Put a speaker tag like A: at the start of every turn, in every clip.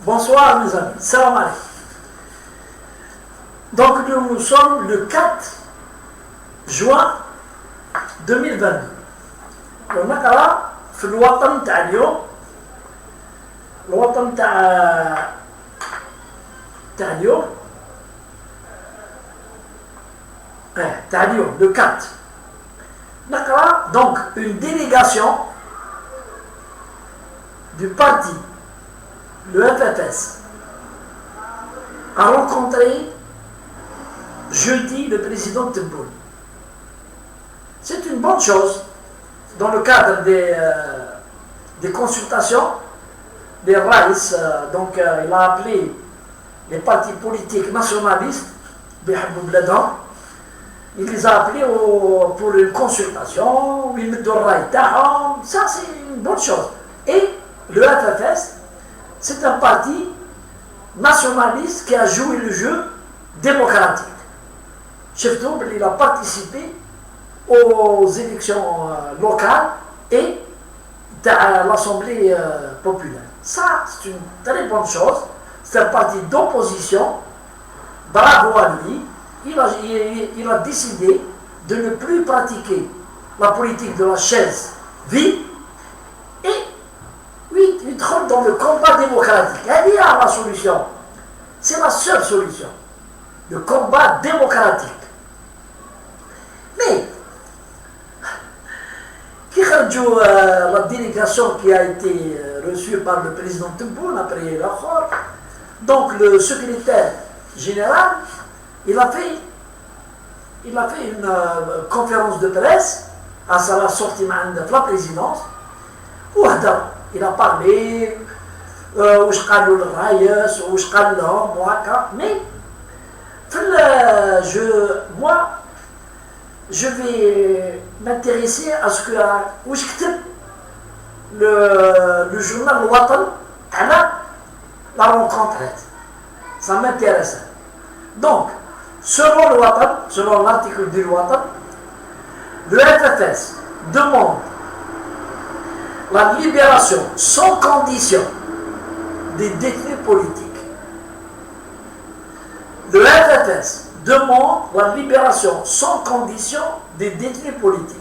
A: Bonsoir mes amis, salam alaikum. Donc nous sommes le 4 juin 2022. ونقرأ في الوطن تاع اليوم الوطن تاع اليوم تاع اليوم le 4 نقرأ donc une délégation du parti le FFS a rencontré jeudi le président Tebboune. C'est une bonne chose dans le cadre des consultations des RAIS. Donc il a appelé les partis politiques nationalistes, il les a appelés pour une consultation, ça c'est une bonne chose. Et le FFS, c'est un parti nationaliste qui a joué le jeu démocratique. Chef Double, il a participé aux élections locales et à l'Assemblée populaire. Ça, c'est une très bonne chose. C'est un parti d'opposition. Bravo à lui. Il a décidé de ne plus pratiquer la politique de la chaise vide. Oui, il trompe dans le combat démocratique. Elle y a la solution. C'est la seule solution. Le combat démocratique. Mais, la délégation qui a été reçue par le président Tebboune après l'accord, donc le secrétaire général, il a fait une conférence de presse à sa sortie de la présidence, où il a parlé, mais moi, je vais m'intéresser à ce que le journal Watan la rencontre. Ça m'intéresse. Donc, selon le Watan, selon l'article du Watan, le FFS demande la libération sans condition des détenus politiques. Le FFS demande la libération sans condition des détenus politiques.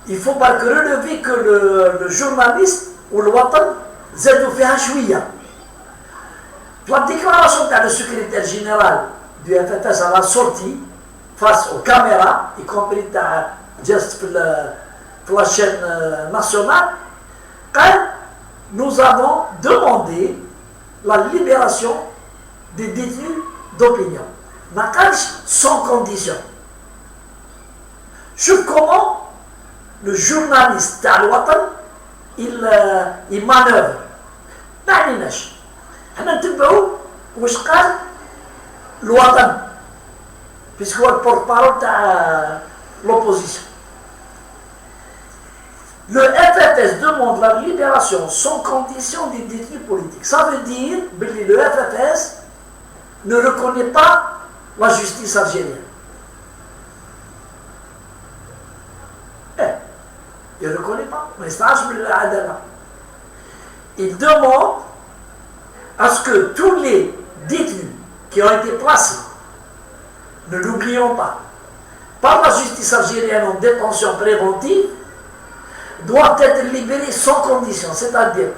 A: Il faut pas relever que le journaliste ou le Watan zedou fiha chouïa. La déclaration du secrétaire général du FFS à la sortie face aux caméras, y compris juste pour la chaîne nationale, quand nous avons demandé la libération des détenus d'opinion. Sans condition. Je comment le journaliste Al-Watan il manœuvre. Nous نتبعوا واش قال الوطن puisque هو البورت-بارول تاع l'opposition. Le FFS demande la libération sans condition des détenus politiques. Ça veut dire que le FFS ne reconnaît pas la justice algérienne. Il ne reconnaît pas. Mais il demande à ce que tous les détenus qui ont été placés, ne l'oublions pas, par la justice algérienne en détention préventive, doivent être libérés sans condition. C'est-à-dire,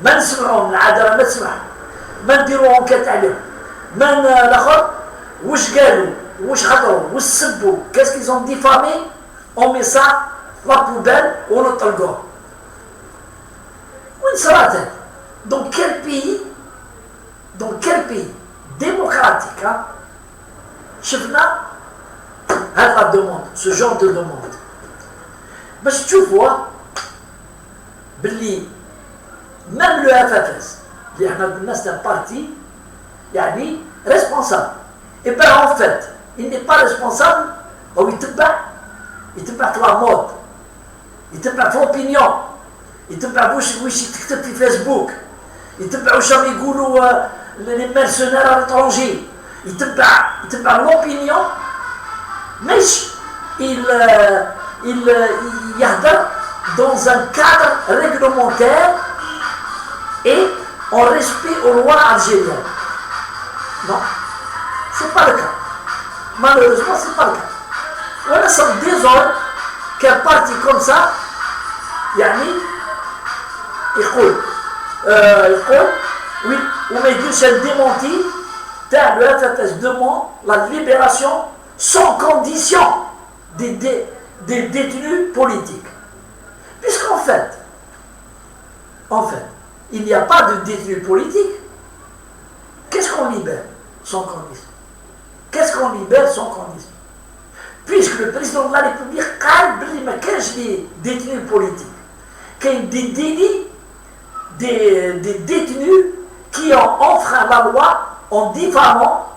A: ما نسمعهم العدالة ما تسمعهم ما نديروا انكيت عليهم ما الاخر واش قالوا واش هضروا واش سبوا qu'est-ce qu'ils ont diffamé, on met ça la poubelle ونطلقوه. وين صرات هذه؟ dans quel pays démocratique شفنا هذه la demande, ce genre de demande باش تشوفوا باللي même le FFS اللي احنا قلنا c'est un parti يعني responsable. Et bien en fait il n'est pas responsable ou يتبع la mode, يتبع في opinion, يتبع واش تكتب في فيسبوك, يتبع واش راهم يقولوا les mercenaires à l'étranger, يتبع l'opinion. مش il يهدر dans un cadre réglementaire et en respect aux lois algériennes. Non, ce n'est pas le cas. Malheureusement, ce n'est pas le cas. Voilà, ça me désole qu'un parti comme ça, يعني يقول oui, on m'a dit c'est démenti, le FFS demande la libération sans condition des détenus politiques. Puisqu'en fait, il n'y a pas de détenus politiques. Qu'est-ce qu'on libère sans condition? Qu'est-ce qu'on libère sans condition? Puisque le président de la République a des détenus politiques, qu'il y a des délits, des détenus qui ont enfreint la loi en diffamant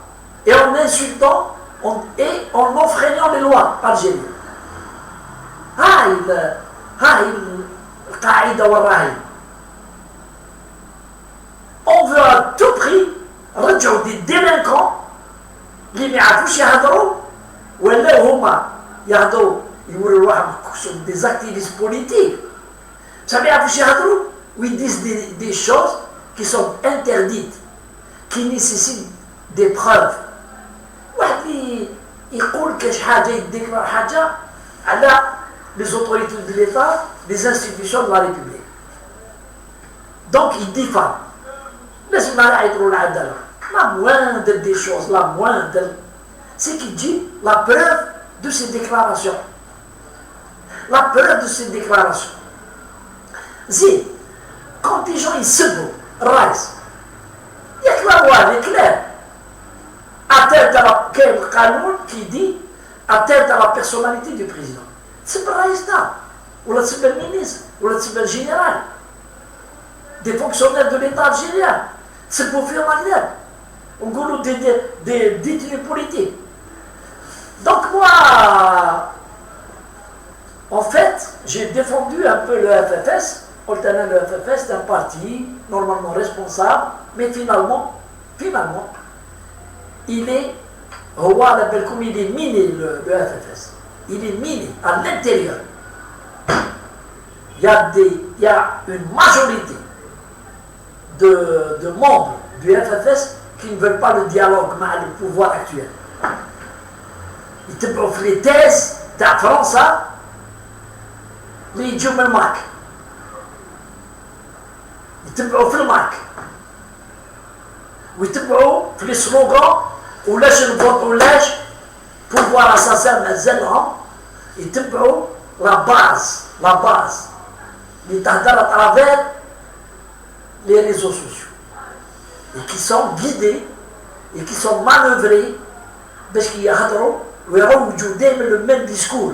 A: et en insultant et en enfreignant les lois algériennes. On veut à tout prix رجعوا des délinquants اللي ما يعرفوش يهضروا ولا هما يهضروا يقولوا لواحد des activistes politiques. Ça ما يعرفوش يهضروا ou ils disent des choses qui sont interdites, qui nécessitent des preuves. واحد يقول كاش حاجه يديكلار حاجه على les autorités de l'État, les institutions de la République. Donc il diffame. La moindre des choses, la moindre, c'est qu'il dit la preuve de ces déclarations. La preuve de ces déclarations. Si, quand les gens ils se raisent, il y a que la loi, elle est claire. Atteinte à la canon qui dit atteinte à la personnalité du président. C'est pas l'État, ou le ministre, ou le général, des fonctionnaires de l'État algérien. C'est pour faire malheur. On goûte des détenus politiques. Donc moi, en fait, j'ai défendu un peu le FFS. Le FFS est un parti normalement responsable, mais finalement, il est comme il est miné le FFS. Il est miné à l'intérieur. Il y a une majorité de membres du FFS qui ne veulent pas le dialogue avec le pouvoir actuel. Ils te offrent les thèses de la France, les Djoumel Mak. Ils te offrent le Mak. Ils te offrent les slogans, ou lâche le vote, ou lâche, pouvoir assassin, mais zélan. Ils te offrent la base. Ils t'aident à travers les réseaux sociaux. Et qui sont guidés et qui sont manœuvrés parce qu'il y a le même discours.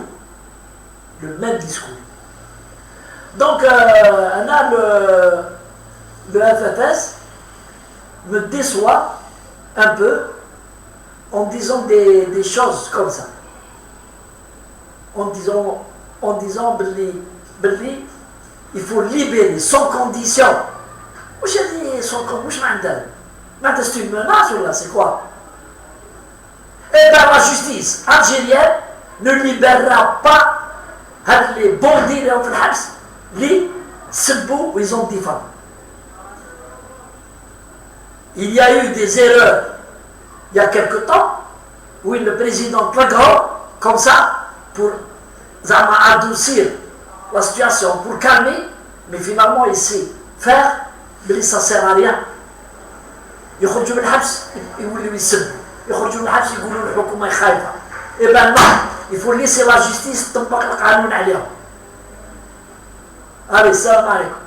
A: Donc, le FFS me déçoit un peu en disant des choses comme ça. En disant il faut libérer sans condition. C'est une menace ou là, c'est quoi? Et bien la justice algérienne ne libérera pas les bandits les sebou où ils ont diffamé. Il y a eu des erreurs il y a quelque temps où le président Clagro, comme ça, pour adoucir la situation, pour calmer, mais finalement il sait faire. Mais ça ne sert à rien. يخرجوا من الحبس يولوا يسبوا يخرجوا من الحبس يقولوا الحكومة خايفة. إيه ben non, il faut laisser la justice تطبق القانون عليهم. Allez, salam alaikum.